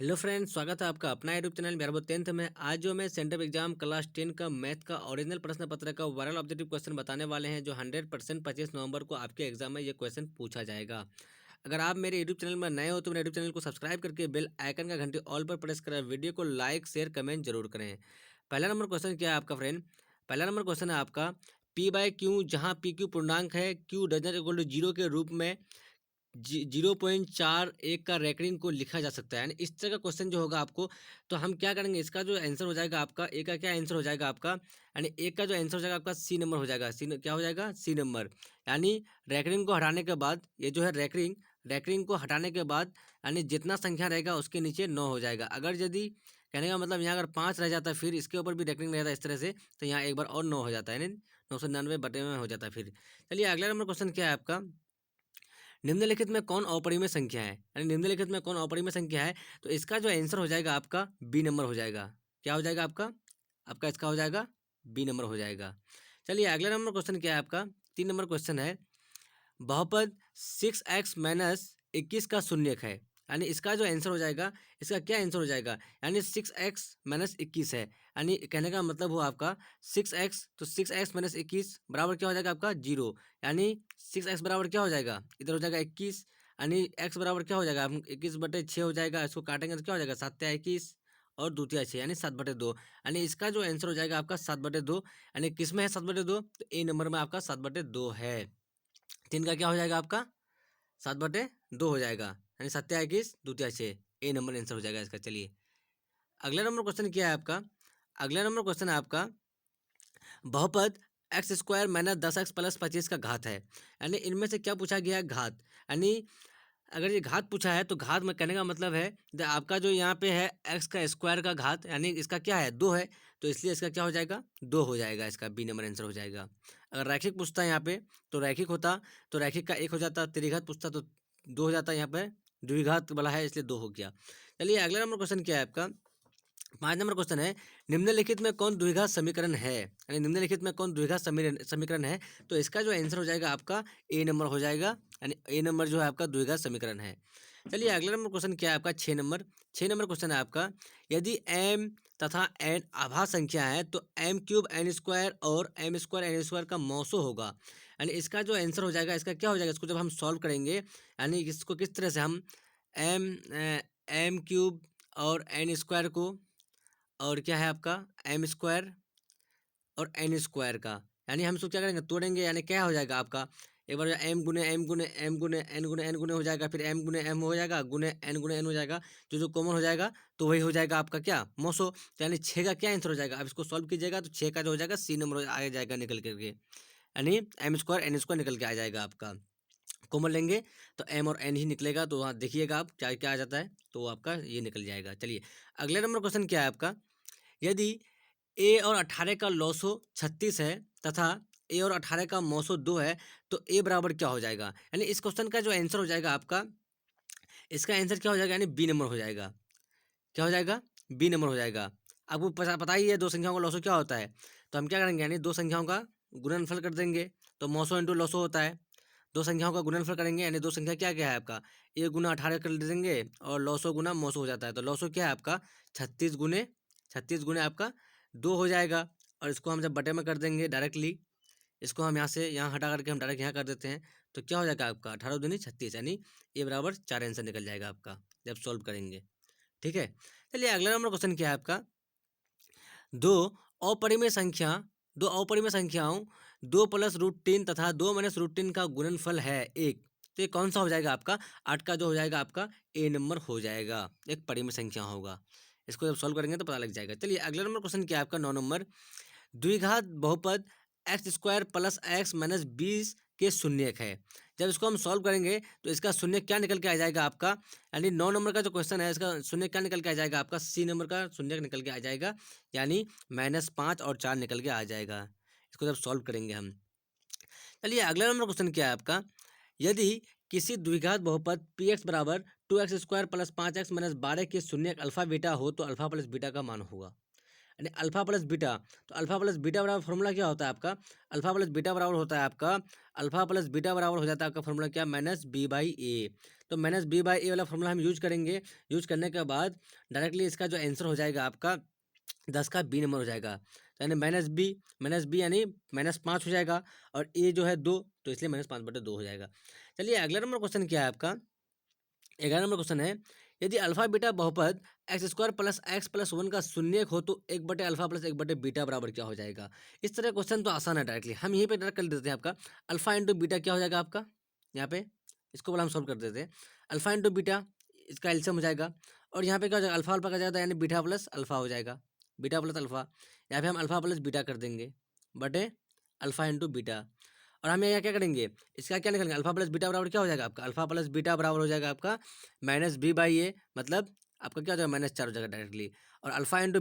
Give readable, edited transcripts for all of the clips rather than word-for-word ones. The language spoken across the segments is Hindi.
हेलो फ्रेंड्स, स्वागत है आपका अपना यूट्यूब चैनल मेरा 10th में। आज जो मैं सेंट्रल एग्जाम क्लास 10 का मैथ का ओरिजिनल प्रश्न पत्र का वायरल ऑब्जेक्टिव क्वेश्चन बताने वाले हैं, जो 100% 25 नवंबर को आपके एग्जाम में ये क्वेश्चन पूछा जाएगा। अगर आप मेरे यूट्यूब चैनल में नए हो तो मेरे यूट्यूब चैनल को सब्सक्राइब करके बेल आइकन का घंटे ऑल पर प्रेस करें, वीडियो को लाइक शेयर कमेंट जरूर करें। पहला नंबर क्वेश्चन क्या है आपका फ्रेंड? पहला नंबर क्वेश्चन है आपका पी बाय क्यू, जहाँ पी क्यू पूर्णांक है, Q doesn't equal to zero के रूप में 0.41 का रैंकिंग को लिखा जा सकता है। यानी इस तरह का क्वेश्चन जो होगा आपको, तो हम क्या करेंगे, इसका जो आंसर हो जाएगा आपका ए का क्या आंसर हो जाएगा आपका, यानी एक का जो आंसर हो जाएगा आपका सी नंबर हो जाएगा। सी क्या हो जाएगा? C number. यानी रैंकिंग को हटाने के बाद ये जो है रैंकिंग को हटाने के बाद यानी जितना संख्या रहेगा उसके नीचे 9 हो जाएगा। अगर यदि कहने का मतलब यहाँ अगर 5 रह जाता फिर इसके ऊपर भी रैंकिंग रहता इस तरह से, तो यहाँ एक बार और 9 हो जाता है, यानी 999 बटे में हो जाता है फिर। चलिए अगला नंबर क्वेश्चन क्या है आपका? निम्नलिखित में कौन अपरिमेय संख्या है? यानी निम्नलिखित में कौन अपरिमेय संख्या है? तो इसका जो आंसर हो जाएगा आपका बी नंबर हो जाएगा। क्या हो जाएगा आपका? आपका इसका हो जाएगा बी नंबर हो जाएगा। चलिए अगला नंबर क्वेश्चन क्या है आपका? 3 नंबर क्वेश्चन है, बहुपद 6x - 21 का शून्यक है। यानी इसका जो आंसर हो जाएगा, इसका क्या आंसर हो जाएगा? यानी 6x - 21 है। यानी कहने का मतलब हुआ आपका 6x, तो 6x - 21 बराबर क्या हो जाएगा आपका? 0। यानी 6x बराबर क्या हो जाएगा? इधर हो जाएगा 21। यानी x बराबर क्या हो जाएगा? 21/6 हो जाएगा। इसको काटेंगे तो क्या हो जाएगा? 7×21 और दूतिया 6 यानी 7/2। यानी इसका जो आंसर हो जाएगा आपका 7/2। यानी किस में है 7/2? तो ए नंबर में आपका 7/2 है। 3 का क्या हो जाएगा आपका? 7/2 हो जाएगा। यानी 7×21 दूतिया 6, ए नंबर आंसर हो जाएगा इसका। चलिए अगला नंबर क्वेश्चन क्या है आपका? अगला नंबर क्वेश्चन है आपका, बहुपद x² - 10x + 25 का घात है। यानी इनमें से क्या पूछा गया है? घात। यानी अगर ये घात पूछा है तो घात में कहने का मतलब है आपका जो यहाँ पे है एक्स का स्क्वायर का घात, यानी इसका क्या है? 2 है, तो इसलिए इसका क्या हो जाएगा? 2 हो जाएगा। इसका बी नंबर आंसर हो जाएगा। अगर रैखिक पूछता है यहाँ पे तो रैखिक होता, तो रैखिक का 1 हो जाता। त्रिघात पूछता तो 2 हो जाता। यहाँ पे द्विघात वाला है इसलिए 2 हो गया। चलिए अगला नंबर क्वेश्चन क्या है आपका? 5 नंबर क्वेश्चन है, निम्नलिखित में कौन द्विघात समीकरण है? यानी निम्नलिखित में कौन द्विघात समीकरण है? तो इसका जो आंसर हो जाएगा आपका ए नंबर हो जाएगा। यानी ए नंबर जो है आपका द्विघात समीकरण है। चलिए अगला नंबर क्वेश्चन क्या है आपका? 6 नंबर। 6 नंबर क्वेश्चन है आपका, यदि m तथा n आभा संख्या है तो m³ n² और m² n² का मौसो होगा। यानी इसका जो आंसर हो जाएगा, इसका क्या हो जाएगा? इसको जब हम सॉल्व करेंगे, यानी इसको किस तरह से हम m³ और n² को, और क्या है आपका m² और n² का, यानी हम इसको क्या करेंगे? तोड़ेंगे। यानी क्या हो जाएगा आपका? एक बार m गुने m गुने m गुने n गुने n गुने हो जाएगा, फिर m गुने m हो जाएगा, गुने n हो जाएगा। जो कॉमन हो जाएगा तो वही हो जाएगा आपका क्या? मौसो। तो यानी 6 का क्या आंसर हो जाएगा? अब इसको सॉल्व कीजिएगा तो 6 का जो हो जाएगा सी नंबर आ जाएगा निकल करके। यानी m² n² निकल के आ जाएगा आपका। कॉमन लेंगे तो m और n ही निकलेगा। तो वहाँ देखिएगा आप क्या क्या आ जाता है, तो आपका ये निकल जाएगा। चलिए अगले नंबर क्वेश्चन क्या है आपका, यदि ए और 18 का लॉसो 36 है तथा ए और 18 का मौसो 2 है, तो ए बराबर क्या हो जाएगा? यानी इस क्वेश्चन का जो आंसर हो जाएगा आपका, इसका आंसर क्या हो जाएगा? यानी बी नंबर हो जाएगा। क्या हो जाएगा? बी नंबर हो जाएगा। आपको पता ही है दो संख्याओं का लॉसो क्या होता है, तो हम क्या करेंगे? यानी दो संख्याओं का गुणनफल कर देंगे, तो मौसो इंटू लॉसो होता है। दो संख्याओं का गुणनफल करेंगे, यानी दो संख्या क्या क्या है आपका, ए गुना 18 कर देंगे और लॉसो गुना मौसो हो जाता है। तो लॉसो क्या है आपका? 36 गुने आपका 2 हो जाएगा। और इसको हम जब बटे में कर देंगे डायरेक्टली, इसको हम यहाँ से यहाँ हटा करके हम डायरेक्ट यहाँ कर देते हैं, तो क्या हो जाएगा आपका? 18×2 = 36, यानी ए बराबर 4 आंसर निकल जाएगा आपका जब सॉल्व करेंगे। ठीक है। चलिए अगला नंबर क्वेश्चन क्या है आपका, दो अपरिमेय संख्या दो अपरिमेय संख्याओं 2 + √3 तथा 2 - √3 का गुणनफल है 1, तो ये कौन सा हो जाएगा आपका? 8 का जो हो जाएगा आपका ए नंबर हो जाएगा। एक परिमेय संख्या होगा, इसको जब सॉल्व करेंगे तो पता लग जाएगा। चलिए अगला नंबर क्वेश्चन क्या है आपका? 9 नंबर, द्विघात बहुपद x² + x - 20 के शून्यक है। जब इसको हम सॉल्व करेंगे तो इसका शून्यक क्या निकल के आ जाएगा आपका? यानी 9 नंबर का जो क्वेश्चन है इसका शून्यक क्या निकल के आ जाएगा आपका? सी नंबर का शून्यक निकल के आ जाएगा। यानी -5 और 4 निकल के आ जाएगा, इसको जब सॉल्व करेंगे हम। चलिए अगला नंबर क्वेश्चन क्या है आपका, यदि किसी द्विघात बहुपद px बराबर 2x² + 5x - 12 के शून्यक अल्फा बीटा हो तो अल्फा प्लस बीटा का मान होगा। यानी अल्फा प्लस बीटा, तो अल्फा प्लस बीटा बराबर फॉर्मूला क्या होता है आपका? अल्फा प्लस बीटा बराबर होता है आपका, अल्फा प्लस बीटा बराबर हो जाता है आपका फॉर्मूला क्या? -b/a। तो माइनस बी बाई ए वाला फॉर्मूला हम यूज करेंगे। यूज करने के बाद डायरेक्टली इसका जो आंसर हो जाएगा आपका 10 का बी नंबर हो जाएगा। तो यानी माइनस बी यानी -5 हो जाएगा, और ए जो है 2, तो इसलिए -5/2 हो जाएगा। चलिए अगला नंबर क्वेश्चन क्या है आपका, 11 नंबर क्वेश्चन है, यदि अल्फा बीटा बहुपद x square plus x plus 1 का शून्यक हो तो 1/अल्फा प्लस 1/बीटा बराबर क्या हो जाएगा। इस तरह क्वेश्चन तो आसान है, डायरेक्टली हम यहीं पे डायरेक्ट कर देते हैं। आपका अल्फा इंटू बीटा क्या हो जाएगा आपका, यहाँ पे इसको बोला हम सॉल्व कर देते हैं। अल्फा इंटू बीटा, इसका एलसीएम हो जाएगा, और यहाँ पे क्या हो जाएगा, अल्फा अल्फा का जाएगा यानी बीटा प्लस अल्फा हो जाएगा, बीटा प्लस अल्फा। यहाँ पे हम अल्फा प्लस बीटा कर देंगे बटे अल्फा इंटू बीटा, और हम यहाँ क्या करेंगे, इसका क्या निकलेंगे, अल्फा प्लस बीटा बराबर क्या हो जाएगा आपका, अल्फा प्लस बीटा बराबर हो जाएगा आपका माइनस बी बाई ए, मतलब आपका क्या हो जाएगा -4 हो जाएगा डायरेक्टली। और अल्फा इंटू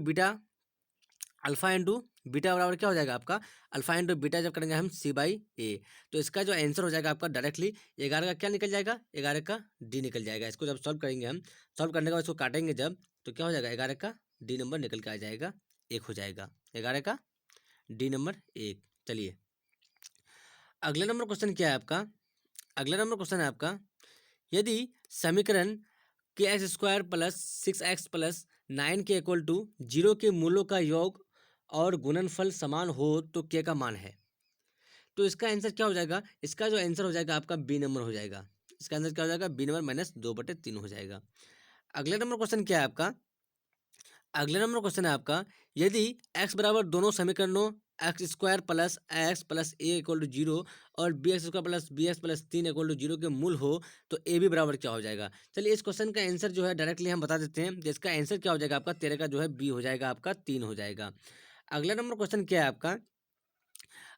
बीटा बराबर क्या हो जाएगा आपका, अल्फा इंटू बीटा जब करेंगे हम सी बाई ए। तो इसका जो आंसर हो जाएगा आपका डायरेक्टली 11 का क्या निकल जाएगा, 11 का डी निकल जाएगा। इसको जब सॉल्व करेंगे हम, सॉल्व करने के बाद इसको काटेंगे जब, तो क्या हो जाएगा, 11 का डी नंबर निकल के आ जाएगा, 1 हो जाएगा, 11 का डी नंबर 1। चलिए अगला नंबर क्वेश्चन क्या है आपका, अगला नंबर क्वेश्चन है आपका, यदि समीकरण के x square plus 6x plus 9 के इक्वल टू 0 के मूलों का योग और गुणनफल समान हो तो के का मान है। तो इसका आंसर क्या हो जाएगा, इसका जो आंसर हो जाएगा आपका बी नंबर हो जाएगा। इसका आंसर क्या हो जाएगा, बी नंबर -2/3 हो जाएगा। अगला नंबर क्वेश्चन क्या है आपका, अगला नंबर क्वेश्चन है आपका, यदि x बराबर दोनों समीकरणों x square plus x plus a equal to 0 और b x square plus b x plus 3 equal to 0 के मूल हो तो ए बी बराबर क्या हो जाएगा। चलिए इस क्वेश्चन का आंसर जो है डायरेक्टली हम बता देते हैं। जिसका आंसर क्या हो जाएगा आपका 13 का जो है बी हो जाएगा, आपका 3 हो जाएगा। अगला नंबर क्वेश्चन क्या है आपका,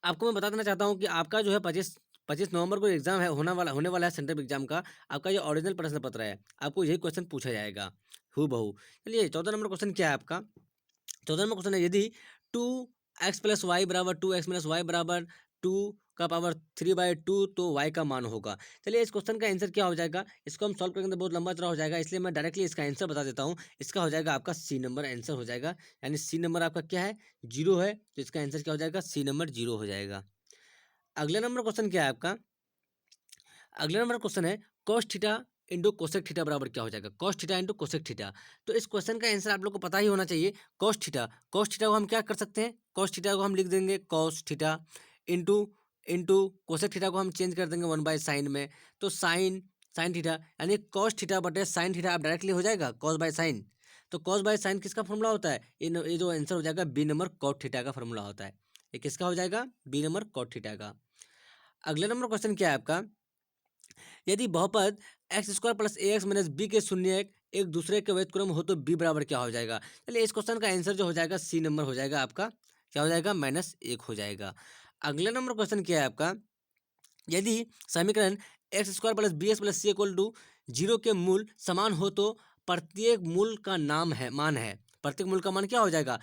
आपको मैं बता देना चाहता हूँ कि आपका जो है 25 नवंबर को एग्जाम है, होने वाला है सेंट्रल एग्जाम का। आपका जो ओरिजिनल प्रश्न पत्र है, आपको यही क्वेश्चन पूछा जाएगा हूबहू बहू। चलिए 14 नंबर क्वेश्चन क्या है आपका, 14 नंबर क्वेश्चन है, यदि 2x प्लस वाई बराबर 2x माइनस वाई बराबर 2 का पावर 3/2 तो y का मान होगा। चलिए इस क्वेश्चन का आंसर क्या हो जाएगा, इसको हम सॉल्व करेंगे तो बहुत लंबा चौड़ा हो जाएगा, इसलिए मैं डायरेक्टली इसका आंसर बता देता हूँ। इसका हो जाएगा आपका सी नंबर आंसर हो जाएगा, यानी सी नंबर आपका क्या है, 0 है, तो इसका आंसर क्या हो जाएगा, सी नंबर 0 हो जाएगा। अगला नंबर क्वेश्चन क्या है आपका, अगला नंबर क्वेश्चन है, cos theta into cosec theta बराबर क्या हो जाएगा, cos theta into cosec theta. तो इस क्वेश्चन का आंसर आप लोग को पता ही होना चाहिए। cos थीटा को हम क्या कर सकते हैं, cos थीटा को हम लिख देंगे cos theta into into cosec theta को हम चेंज कर देंगे 1/sin में, तो साइन थीटा यानी cos थीटा बटे साइन थीटा आप डायरेक्टली हो जाएगा cos बाय साइन। तो cos बाय साइन किसका फॉर्मूला होता है, ये जो आंसर हो जाएगा बी नंबर cot थीटा का फॉर्मूला होता है। ये किसका हो जाएगा, बी नंबर cot थीटा का। अगला नंबर क्वेश्चन क्या है आपका, यदि बहुपद एक्स स्क्वायर प्लस ए एक्स माइनस बी के शून्य एक दूसरे के व्युत्क्रम हो तो बी बराबर क्या हो जाएगा। चलिए इस क्वेश्चन का आंसर जो हो जाएगा सी नंबर हो जाएगा आपका, क्या हो जाएगा, -1 हो जाएगा। अगला नंबर क्वेश्चन क्या है आपका, यदि समीकरण x square plus b x plus c equal to 0 के मूल समान हो तो प्रत्येक मूल का मान है, प्रत्येक मूल का मान क्या हो जाएगा।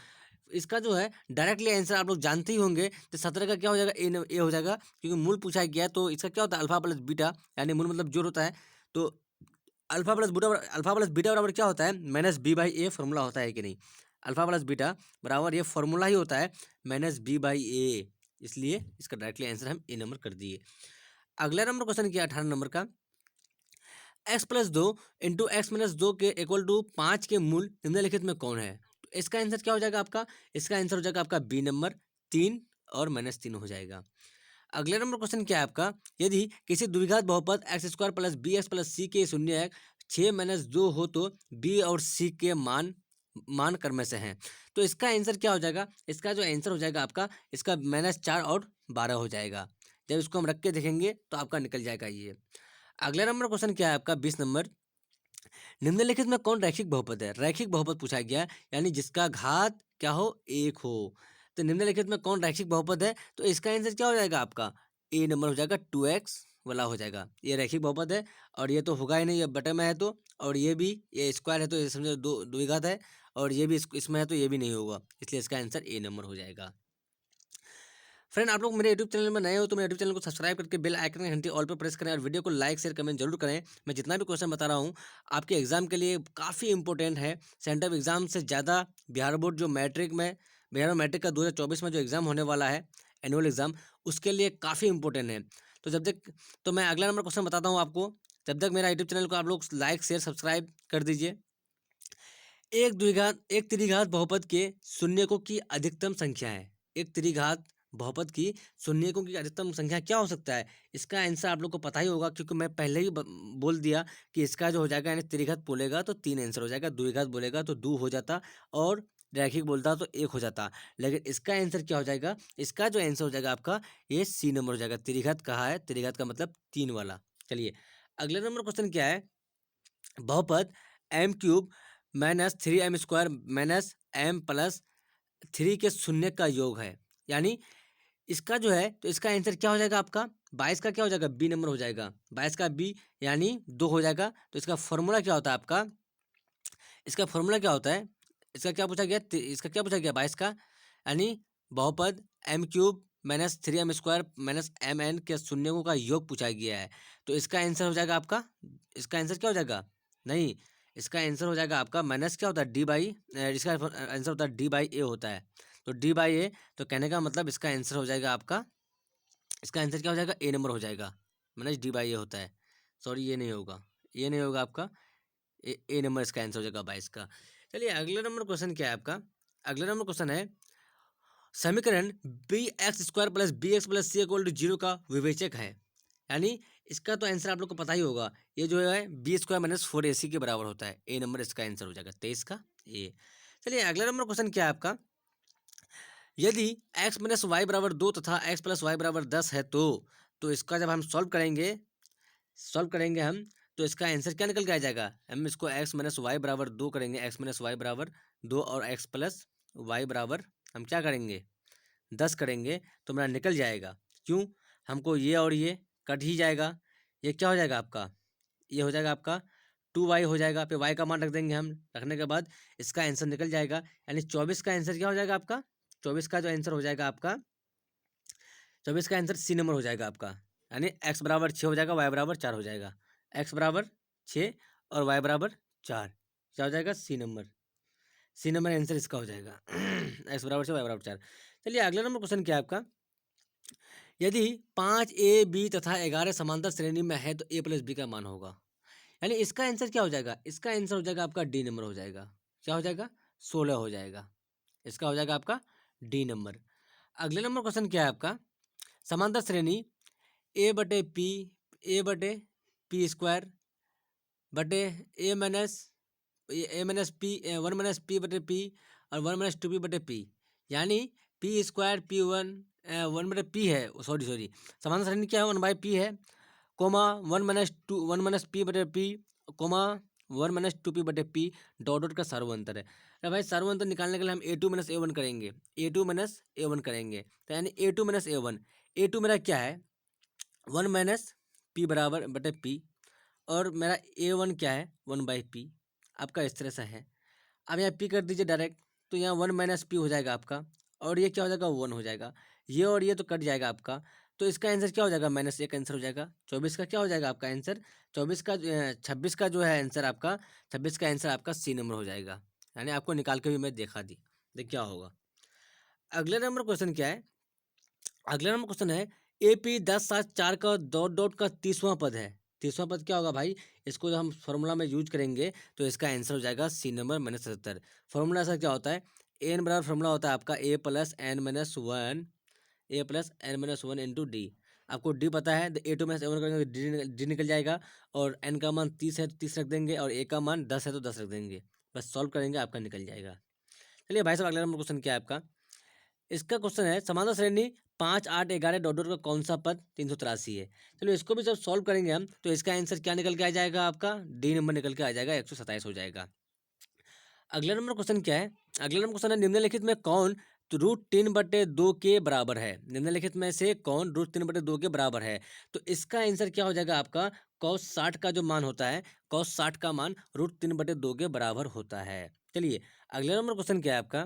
इसका जो है डायरेक्टली आंसर आप लोग जानते ही होंगे, तो 17 का क्या हो जाएगा, ए हो जाएगा, क्योंकि मूल पूछा गया है। तो इसका क्या होता है, अल्फा प्लस बीटा, यानी मूल मतलब जोड़ होता है। तो अल्फा प्लस बीटा बराबर क्या होता है, -b/a फॉर्मूला होता है कि नहीं, अल्फा प्लस बीटा बराबर ये फॉर्मूला ही होता है -b/a, इसलिए इसका डायरेक्टली आंसर हम ए नंबर कर दिए। अगला नंबर क्वेश्चन क्या 18 नंबर का, x plus 2 into x minus 2 के इक्वल टू 5 के मूल निम्नलिखित में कौन है। तो इसका आंसर क्या हो जाएगा आपका, इसका आंसर हो जाएगा आपका बी नंबर 3 और -3 हो जाएगा। अगला नंबर क्वेश्चन क्या है आपका, यदि किसी द्विघात बहुपद x square plus b x plus c के शून्य 6 - 2 हो तो बी और सी के मान क्रम से हैं। तो इसका आंसर क्या हो जाएगा, इसका जो आंसर हो जाएगा आपका, इसका -4 और 12 हो जाएगा। जब इसको हम रख के देखेंगे तो आपका निकल जाएगा ये। अगला नंबर क्वेश्चन क्या है आपका 20 नंबर, निम्नलिखित में कौन रैखिक बहुपद है। रैखिक बहुपद पूछा गया, यानी जिसका घात क्या हो, 1 हो। तो निम्नलिखित में कौन रैखिक बहुपद है, तो इसका आंसर क्या हो जाएगा आपका, ए नंबर हो जाएगा, 2x वाला हो जाएगा। ये रैखिक बहुपद है, और ये तो होगा ही नहीं, ये बटे में है तो, और ये भी ये स्क्वायर है तो ये समझो द्विघात है, और ये भी इसमें है तो ये भी नहीं होगा, इसलिए इसका आंसर ए नंबर हो जाएगा। फ्रेंड आप लोग मेरे यूट्यूब चैनल में नए हो तो मेरे यूट्यूब चैनल को सब्सक्राइब करके बेल आइकन की घंटी ऑल पर प्रेस करें, और वीडियो को लाइक शेयर कमेंट जरूर करें। मैं जितना भी क्वेश्चन बता रहा हूँ आपके एग्जाम के लिए काफ़ी इंपॉर्टेंट है। सेंट्रल एग्जाम से ज़्यादा बिहार बोर्ड जो बिहार मैट्रिक का 2024 में जो एग्ज़ाम होने वाला है, एनुअल एग्ज़ाम, उसके लिए काफ़ी इंपॉर्टेंट है। तो मैं अगला नंबर क्वेश्चन बताता हूँ आपको। तब तक मेरा यूट्यूब चैनल को आप लोग लाइक शेयर सब्सक्राइब कर दीजिए। एक त्रिघात बहुपद के शून्यकों की अधिकतम संख्या है। एक त्रिघात बहुपद की शून्यकों की अधिकतम संख्या क्या हो सकता है? इसका आंसर आप लोग को पता ही होगा, क्योंकि मैं पहले ही बोल दिया कि इसका जो हो जाएगा, यानी त्रिघात बोलेगा तो 3 आंसर हो जाएगा, द्विघात बोलेगा तो 2 हो जाता, और रैखिक बोलता तो 1 हो जाता। लेकिन इसका आंसर क्या हो जाएगा? इसका जो आंसर हो जाएगा आपका, ये सी नंबर हो जाएगा। त्रिघात कहा है, त्रिघात का मतलब 3 वाला। चलिए अगले नंबर क्वेश्चन क्या है? बहुपद m cube minus 3m² minus m plus 3 के शून्य का योग है। यानी इसका जो है, तो इसका आंसर क्या हो जाएगा आपका? 22 का क्या हो जाएगा? बी नंबर हो जाएगा। 22 का बी यानी 2 हो जाएगा। तो इसका फॉर्मूला क्या होता है आपका? इसका फॉर्मूला क्या होता है? इसका क्या पूछा गया? इसका क्या पूछा गया? 22 का यानी बहुपद m cube minus 3m² minus mn के शून्यों का योग पूछा गया है। तो इसका आंसर हो जाएगा आपका, इसका आंसर क्या हो जाएगा? नहीं, इसका आंसर हो जाएगा आपका माइनस क्या होता है? डी बाई, इसका आंसर होता है डी बाई ए होता है। तो डी बाई ए, तो कहने का मतलब इसका आंसर हो जाएगा आपका, इसका आंसर क्या हो जाएगा? ए नंबर हो जाएगा। माइनस डी बाई ए होता है। सॉरी, ये नहीं होगा, ये नहीं होगा आपका, ए नंबर इसका आंसर हो जाएगा 22 का। चलिए अगला नंबर क्वेश्चन क्या है आपका? अगला नंबर क्वेश्चन है, समीकरण b x square plus b x plus c equal to 0 का विवेचक है। यानी इसका तो आंसर आप लोग को पता ही होगा, ये जो है बी स्क्वायर माइनस 4ac के बराबर होता है। ए नंबर इसका आंसर हो जाएगा 23 का ए। चलिए अगला नंबर क्वेश्चन क्या है आपका? यदि x माइनस वाई बराबर 2 तथा x प्लस वाई बराबर 10 है, तो इसका जब हम सॉल्व करेंगे हम, तो इसका आंसर क्या निकल के आ जाएगा? हम इसको x माइनस वाई बराबर 2 करेंगे, x माइनस वाई बराबर 2 और x प्लस वाई बराबर हम क्या करेंगे? 10 करेंगे, तो मेरा निकल जाएगा। क्यों? हमको ये और ये कट ही जाएगा। ये क्या हो जाएगा आपका? ये हो जाएगा आपका 2y हो जाएगा। फिर y का मान रख देंगे हम, रखने के बाद इसका आंसर निकल जाएगा। यानी 24 का आंसर क्या हो जाएगा आपका? 24 का जो आंसर हो जाएगा आपका, 24 का आंसर सी नंबर हो जाएगा आपका। यानी x बराबर 6 हो जाएगा, y बराबर 4 हो जाएगा। x बराबर 6 और y बराबर 4, क्या हो जाएगा? C number. C number answer इसका हो जाएगा। x बराबर 6, y बराबर 4। चलिए अगला नंबर क्वेश्चन क्या है आपका? यदि 5ab तथा 11 समांतर श्रेणी में है, तो a प्लस बी का मान होगा। यानी इसका आंसर क्या हो जाएगा? इसका आंसर हो जाएगा आपका डी नंबर हो जाएगा। क्या हो जाएगा? 16 हो जाएगा। इसका हो जाएगा आपका डी नंबर। अगले नंबर क्वेश्चन क्या है आपका? समांतर श्रेणी ए बटे पी स्क्वायर बटे ए माइनस पी 1 - पी बटे पी और 1 - 2p बटे पी। यानी पी स्क्वायर P1 1 बटे पी है, सॉरी समांतर श्रेणी क्या है? 1/p है, कोमा 1 - 2 1 - p बटे पी, कोमा 1 - 2p बटे पी, डॉट डॉट का सर्वांतर है। अरे भाई सर्वांतर निकालने के लिए हम a2 - a1 करेंगे, a2 - a1 करेंगे। तो यानी a2 - a1, a2 मेरा क्या है? 1 - p बराबर बटे पी, और मेरा a1 क्या है? 1/p। आपका इस तरह से है। अब यहाँ p कर दीजिए डायरेक्ट, तो यहाँ 1 - p हो जाएगा आपका, और ये क्या हो जाएगा? 1 हो जाएगा। ये और ये तो कट जाएगा आपका, तो इसका आंसर क्या हो जाएगा? -1 आंसर हो जाएगा। 24 का क्या हो जाएगा आपका आंसर? 26 का जो है आंसर आपका, 26 का आंसर आपका सी नंबर हो जाएगा। यानी आपको निकाल के भी मैं देखा दी, देख क्या होगा। अगले नंबर क्वेश्चन क्या है? अगला नंबर क्वेश्चन है, AP 1074 का डॉट डॉट का 30वां पद है। 30वां पद क्या होगा भाई? इसको जब हम फॉर्मूला में यूज करेंगे, तो इसका आंसर हो जाएगा सी नंबर -77। फॉर्मूला ऐसा क्या होता है? एन बराबर फॉर्मूला होता है आपका a plus n minus one, A+n - 1 into D. आपको डी पता है, तो a2 - a1 करेंगे तो डी निकल जाएगा, और n का मान 30 है तो 30 रख देंगे, और a का मान 10 है तो 10 रख देंगे। बस सॉल्व करेंगे, आपका निकल जाएगा। चलिए भाई साहब अगला नंबर क्वेश्चन क्या है आपका? इसका क्वेश्चन है, समांतर श्रेणी 5 8 11 डॉट डॉट का कौन सा पद 383 है? चलो इसको भी जब सॉल्व करेंगे हम, तो इसका आंसर क्या निकल के आ जाएगा आपका? डी नंबर निकल के आ जाएगा, 127 हो जाएगा। अगला नंबर क्वेश्चन क्या है? अगला नंबर क्वेश्चन है, निम्नलिखित में कौन तो √3/2 के बराबर है? निम्नलिखित में से कौन √3/2 के बराबर है? तो इसका आंसर क्या हो जाएगा आपका? cos 60 का जो मान होता है, cos 60 का मान √3/2 के बराबर होता है। चलिए अगला नंबर क्वेश्चन क्या है आपका?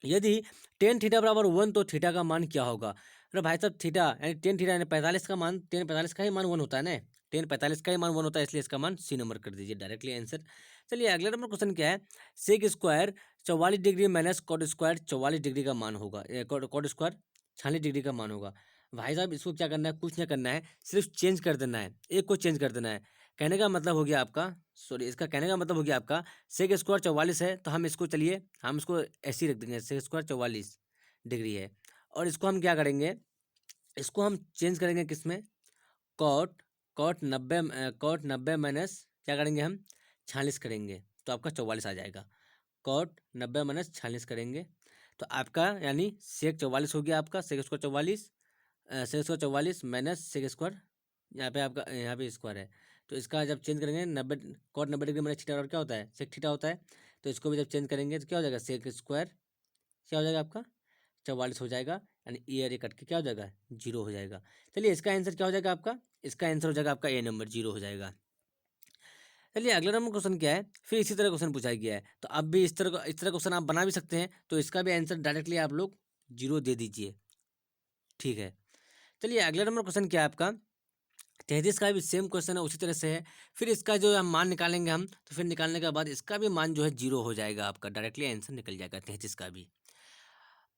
यदि टेन थीटा बराबर 1, तो थीटा का मान क्या होगा? अरे भाई साहब थीटा यानी टेन थीटा यानी 45 का मान, टेन 45 का ही मान 1 होता है ना, टेन 45 का ही मान 1 होता है, इसलिए इसका मान सी नंबर कर दीजिए डायरेक्टली आंसर। चलिए अगला नंबर क्वेश्चन क्या है? Sec square 44 degree minus cot square 44 degree का मान होगा, कॉट स्क्वायर 46 डिग्री का मान होगा। भाई साहब इसको क्या करना है? कुछ नहीं करना है, सिर्फ चेंज कर देना है, एक को चेंज कर देना है। कहने का मतलब हो गया आपका, सॉरी, इसका कहने का मतलब हो गया आपका सेक स्क्वायर 44 है, तो हम इसको चलिए हम इसको ऐसे ही रख देंगे, सेक स्क्वायर 44 डिग्री है। और इसको हम क्या करेंगे, इसको हम चेंज करेंगे किस में, कॉट कॉट 90 माइनस क्या करेंगे हम 46 करेंगे, तो आपका 44 आ जाएगा। कॉट 90 माइनस 46 करेंगे तो आपका यानी सेक 44 हो गया आपका, sec square 44, sec square 44 minus sec square, यहाँ पे आपका यहाँ पे स्क्वायर है, तो इसका जब चेंज करेंगे 90 कॉट 90 डिग्री माइनस थीटा और क्या होता है सेक थीटा होता है, तो इसको भी जब चेंज करेंगे तो क्या हो जाएगा, सेक स्क्वायर क्या हो जाएगा आपका 44 हो जाएगा, यानी ईयर ये कट के क्या हो जाएगा 0 हो जाएगा। चलिए इसका आंसर क्या हो जाएगा आपका, इसका आंसर हो जाएगा आपका ए नंबर 0 हो जाएगा। चलिए अगला नंबर क्वेश्चन क्या है, फिर इसी तरह क्वेश्चन पूछा गया है, तो अब भी इस तरह क्वेश्चन आप बना भी सकते हैं, तो इसका भी आंसर डायरेक्टली आप लोग 0 दे दीजिए, ठीक है। चलिए अगला नंबर क्वेश्चन क्या है आपका, 33 का भी सेम क्वेश्चन है, उसी तरह से है। फिर इसका जो हम मान निकालेंगे हम, तो फिर निकालने के बाद इसका भी मान जो है 0 हो जाएगा आपका, डायरेक्टली आंसर निकल जाएगा 33 का भी।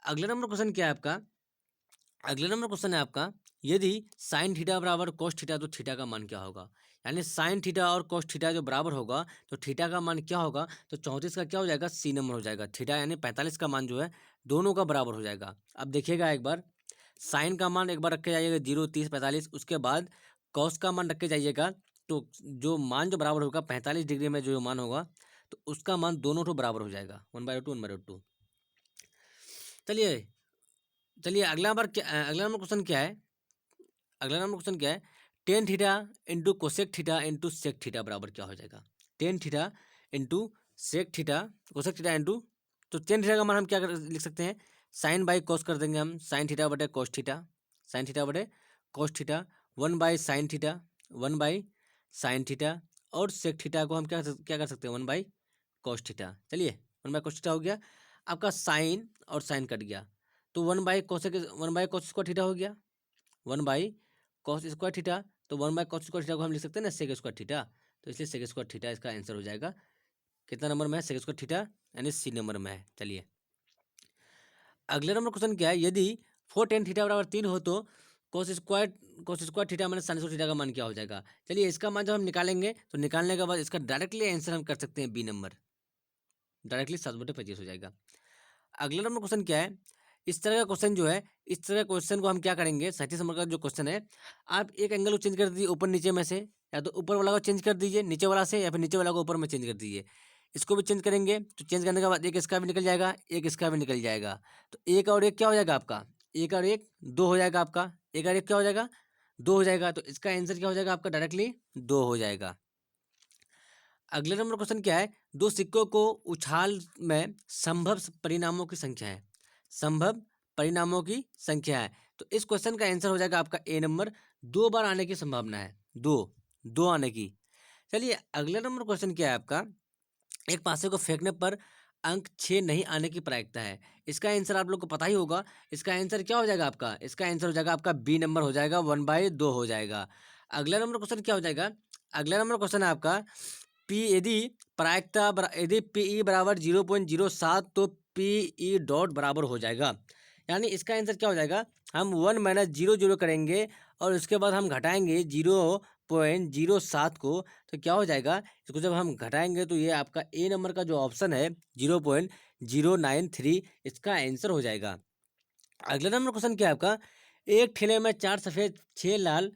अगला नंबर क्वेश्चन क्या है आपका, अगला नंबर क्वेश्चन है आपका, यदि साइन थीटा बराबर कोस थीटा तो थीटा का मान क्या होगा, यानी साइन थीटा और कोस थीटा जो बराबर होगा तो थीटा का मान क्या होगा, तो 34 का क्या हो जाएगा सी नंबर हो जाएगा, थीटा यानी 45 का मान जो है दोनों का बराबर हो जाएगा। अब देखिएगा एक बार, साइन का मान एक बार रखे जाइएगा 0 30 45, उसके बाद कॉस का मान रखे जाइएगा, तो जो मान जो बराबर होगा 45 डिग्री में जो मान होगा तो उसका मान दोनों तो बराबर हो जाएगा, 1/2 1/2। चलिए चलिए अगला नंबर क्वेश्चन क्या है, अगला नंबर क्वेश्चन क्या है, tan theta into cosec theta into sec theta बराबर क्या हो जाएगा, tan theta into sec theta cosec theta into, तो टेन थीटा का मान हम लिख सकते हैं, साइन बाई कॉस कर देंगे हम, साइन थीटा बटे कोस थीटा, साइन थीटा बटे कोस थीटा, 1/sin थीटा, और सेक थीटा को हम क्या कर सकते हैं 1/cos थीटा। चलिए 1/cos थीटा हो गया आपका, साइन और साइन कट गया, तो 1/cos स्क्वायर थीटा हो गया, 1/cos स्क्वायर थीटा, तो 1/cos स्क्वायर थीटा को हम लिख सकते हैं ना सेक स्क्वायर थीटा, तो इसलिए सेक स्क्वायर थीटा इसका आंसर हो जाएगा। कितना नंबर में है, सेक स्क्वायर थीटा यानी सी नंबर में है। चलिए अगले नंबर क्वेश्चन क्या है, यदि 4 tan थीटा बराबर 3 हो तो cos square theta minus sine square theta का मान क्या हो जाएगा। चलिए इसका मान जब हम निकालेंगे तो निकालने के बाद इसका डायरेक्टली आंसर हम कर सकते हैं बी नंबर, डायरेक्टली 7/25 हो जाएगा। अगला नंबर क्वेश्चन क्या है, इस तरह का क्वेश्चन जो है, इस तरह क्वेश्चन को हम क्या करेंगे, 37 नंबर का जो क्वेश्चन है, आप एक एंगल को चेंज कर दीजिए ऊपर नीचे में से, या तो ऊपर वाला को चेंज कर दीजिए नीचे वाला से, या फिर नीचे वाला को ऊपर में चेंज कर दीजिए। इसको भी चेंज करेंगे तो चेंज करने के बाद एक इसका भी निकल जाएगा, एक इसका भी निकल जाएगा, तो एक और एक क्या हो जाएगा आपका, एक और एक दो हो जाएगा आपका, एक और एक क्या हो जाएगा दो हो जाएगा, तो इसका आंसर क्या हो जाएगा आपका डायरेक्टली 2 हो जाएगा। अगले नंबर क्वेश्चन क्या है, दो सिक्कों को उछाल में संभव परिणामों की संख्या है, संभव परिणामों की संख्या है, तो इस क्वेश्चन का आंसर हो जाएगा आपका ए नंबर, 2 बार आने की संभावना है, दो दो आने की। चलिए अगले नंबर क्वेश्चन क्या है आपका, एक पासे को फेंकने पर अंक 6 नहीं आने की प्रायिकता है, इसका आंसर आप लोग को पता ही होगा, इसका आंसर क्या हो जाएगा आपका, इसका आंसर हो जाएगा आपका बी नंबर हो जाएगा, 1/2 हो जाएगा। अगला नंबर क्वेश्चन क्या हो जाएगा, अगला नंबर क्वेश्चन है आपका, पी यदि यदि पीई बराबर 0.07 तो पीई डॉट बराबर हो जाएगा, यानी इसका आंसर क्या हो जाएगा, हम 1 माइनस 0 करेंगे और उसके बाद हम घटाएंगे 0.07 को, तो क्या हो जाएगा, इसको जब हम घटाएंगे तो ये आपका ए नंबर का जो ऑप्शन है 0.093 इसका आंसर हो जाएगा। अगला नंबर क्वेश्चन क्या है आपका, एक ठेले में 4 सफ़ेद 6 लाल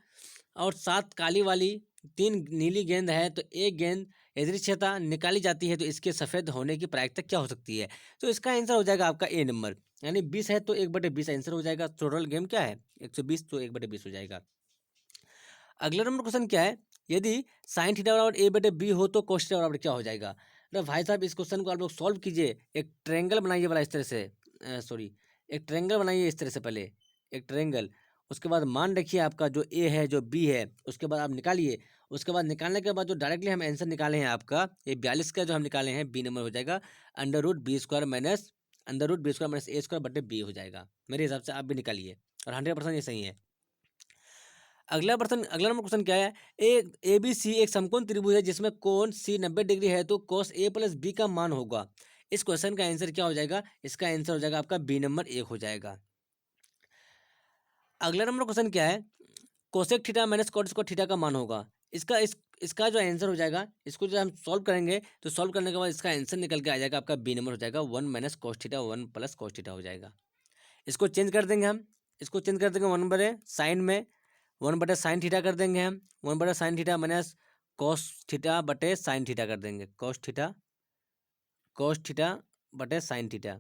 और 7 काली वाली 3 नीली गेंद है, तो एक गेंद यादृच्छिकता निकाली जाती है तो इसके सफ़ेद होने की प्रायिकता क्या हो सकती है, तो इसका आंसर हो जाएगा आपका ए नंबर, यानी 20 है तो 1/20 आंसर हो जाएगा। टोटल गेम क्या है 120, तो 1/20 हो जाएगा। अगला नंबर क्वेश्चन क्या है, यदि साइन थीटा बराबर a/b हो तो कोस थीटा बराबर क्या हो जाएगा। अरे भाई साहब इस क्वेश्चन को आप लोग सॉल्व कीजिए, एक ट्रायंगल बनाइए वाला इस तरह से, सॉरी एक ट्रायंगल बनाइए इस तरह से, पहले एक ट्रायंगल, उसके बाद मान रखिए आपका जो ए है जो बी है, उसके बाद आप निकालिए, उसके बाद निकालने के बाद जो डायरेक्टली हम आंसर निकाले हैं आपका ये 42 का जो हम निकाले हैं बी नंबर हो जाएगा, √b² - a² - b हो जाएगा। मेरे हिसाब से आप भी निकालिए और 100% ये सही है। अगला नंबर क्वेश्चन क्या है, ए बी सी एक समकोण त्रिभुज है जिसमें कोण सी 90 डिग्री है तो cos a प्लस बी का मान होगा, इस क्वेश्चन का आंसर क्या हो जाएगा, इसका आंसर हो जाएगा आपका बी नंबर 1 हो जाएगा। अगला नंबर क्वेश्चन क्या है, cosec theta minus cot square theta का मान होगा, इसका जो आंसर हो जाएगा, इसको जब हम सॉल्व करेंगे तो सॉल्व करने के बाद इसका आंसर निकल के आ जाएगा आपका बी नंबर हो जाएगा 1 minus cos theta 1 plus cos theta हो जाएगा। इसको चेंज कर देंगे हम, इसको चेंज कर देंगे 1 बटे साइन में 1/sin थीटा कर देंगे हम, 1/sin theta minus cos theta बटे साइन थीटा कर देंगे, कॉस थीटा बटे साइन थीटा।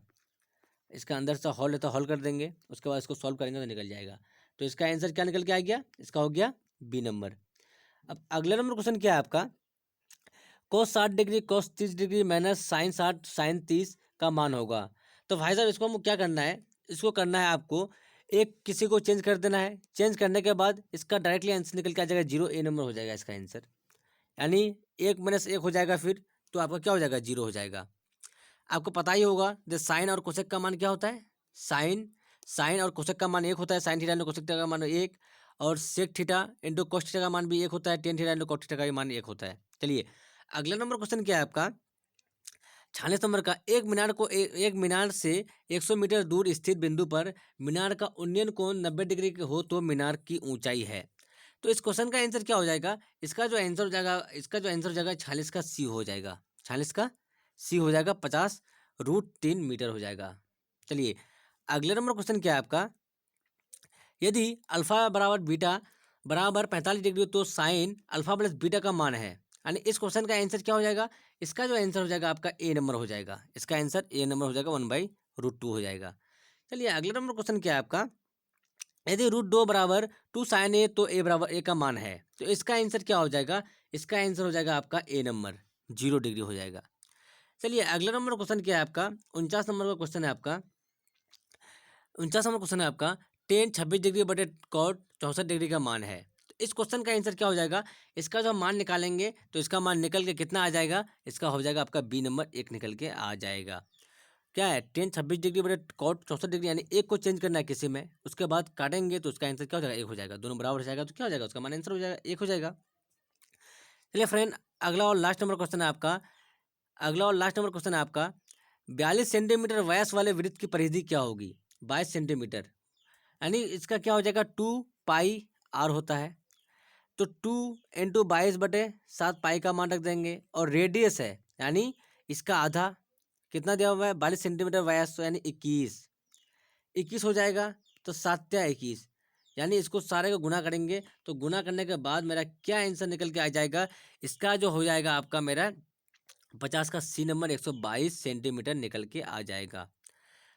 इसका अंदर से हॉल है तो हॉल कर देंगे, उसके बाद इसको सॉल्व करेंगे तो निकल जाएगा। तो इसका आंसर क्या निकल के आ गया, इसका हो गया बी नंबर। अब अगला नंबर क्वेश्चन क्या है आपका, cos 60 degree cos 30 degree minus sine 60 sine 30 का मान होगा। तो भाई साहब इसको हमको क्या करना है, इसको करना है आपको एक किसी को चेंज कर देना है, चेंज करने के बाद इसका डायरेक्टली आंसर निकल के आ जाएगा 0, ए नंबर हो जाएगा इसका आंसर। यानी 1 माइनस 1 हो जाएगा, फिर तो आपका क्या हो जाएगा 0 हो जाएगा। आपको पता ही होगा जो साइन और कोसेक का मान क्या होता है, साइन और कोसेक का मान 1 होता है, sine theta into cosec theta का मान 1, और sec theta into cos theta का मान भी 1 होता है, tan theta into cos theta का भी मान 1 होता है। चलिए अगला नंबर क्वेश्चन क्या है आपका, 46 नंबर का, एक मीनार से 100 मीटर दूर स्थित बिंदु पर मीनार का उन्नयन कोण 90 डिग्री हो तो मीनार की ऊंचाई है। तो इस क्वेश्चन का आंसर क्या हो जाएगा, इसका जो आंसर हो जाएगा, 46 का सी हो जाएगा, 46 का सी हो जाएगा, 50√3 मीटर हो जाएगा। चलिए अगले नंबर क्वेश्चन क्या है आपका, यदि अल्फा बराबर बीटा बराबर 45 डिग्री तो साइन अल्फा प्लस बीटा का मान है, यानी इस क्वेश्चन का आंसर क्या हो जाएगा, इसका जो आंसर हो जाएगा आपका ए नंबर हो जाएगा, इसका आंसर ए नंबर हो जाएगा 1/√2 हो जाएगा। चलिए अगला नंबर क्वेश्चन क्या है आपका, यदि √2 बराबर 2 साइन ए तो ए बराबर ए का मान है, तो इसका आंसर क्या हो जाएगा, इसका आंसर हो जाएगा आपका ए नंबर 0 डिग्री हो जाएगा। चलिए अगला नंबर क्वेश्चन क्या है आपका, 49 नंबर का क्वेश्चन है आपका, 49 नंबर क्वेश्चन है आपका, टेन 26 डिग्री बटे कॉट 64 डिग्री का मान है। तो इस क्वेश्चन का आंसर क्या हो जाएगा, इसका जो हम मान निकालेंगे तो इसका मान निकल के कितना आ जाएगा, इसका हो जाएगा आपका बी नंबर 1 निकल के आ जाएगा। क्या है, टेन 26 डिग्री बटे कॉट 64 डिग्री, यानी एक को चेंज करना है किसी में, उसके बाद काटेंगे तो उसका आंसर क्या हो जाएगा 1 हो जाएगा, दोनों बराबर हो जाएगा तो क्या हो जाएगा, उसका मान आंसर हो जाएगा 1 हो जाएगा। चलिए फ्रेंड अगला और लास्ट नंबर क्वेश्चन है आपका, 42 सेंटीमीटर व्यास वाले वृत्त की परिधि क्या होगी, 22 सेंटीमीटर, यानी इसका क्या हो जाएगा 2 पाई r होता है, तो 2 × 22/7 पाई का मान रख देंगे, और रेडियस है यानी इसका आधा, कितना दिया हुआ है 42 सेंटीमीटर व्यास, तो यानी 21 हो जाएगा, तो 7×21, यानी इसको सारे को गुना करेंगे तो गुना करने के बाद मेरा क्या आंसर निकल के आ जाएगा, इसका जो हो जाएगा आपका मेरा 50 का सी नंबर 122 सेंटीमीटर निकल के आ जाएगा।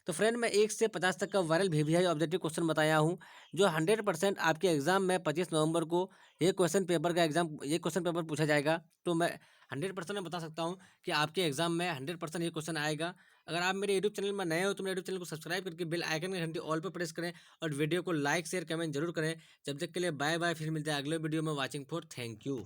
तो फ्रेंड मैं 1 से 50 तक का वायरल वीवीआई ऑब्जेक्टिव क्वेश्चन बताया हूँ, जो 100% आपके एग्जाम में 25 नवंबर को ये क्वेश्चन पेपर पूछा जाएगा। तो मैं 100% मैं बता सकता हूँ कि आपके एग्जाम में 100% ये क्वेश्चन आएगा। अगर आप मेरे यूट्यूब चैनल में नए हो तो मेरे यूट्यूब चैनल को सब्सक्राइब करके बेल आइकन की घंटी ऑल पर प्रेस करें, और वीडियो को लाइक शेयर कमेंट जरूर करें। जब तक के लिए बाय बाय, फिर मिलते हैं अगले वीडियो में। Watching for thank you.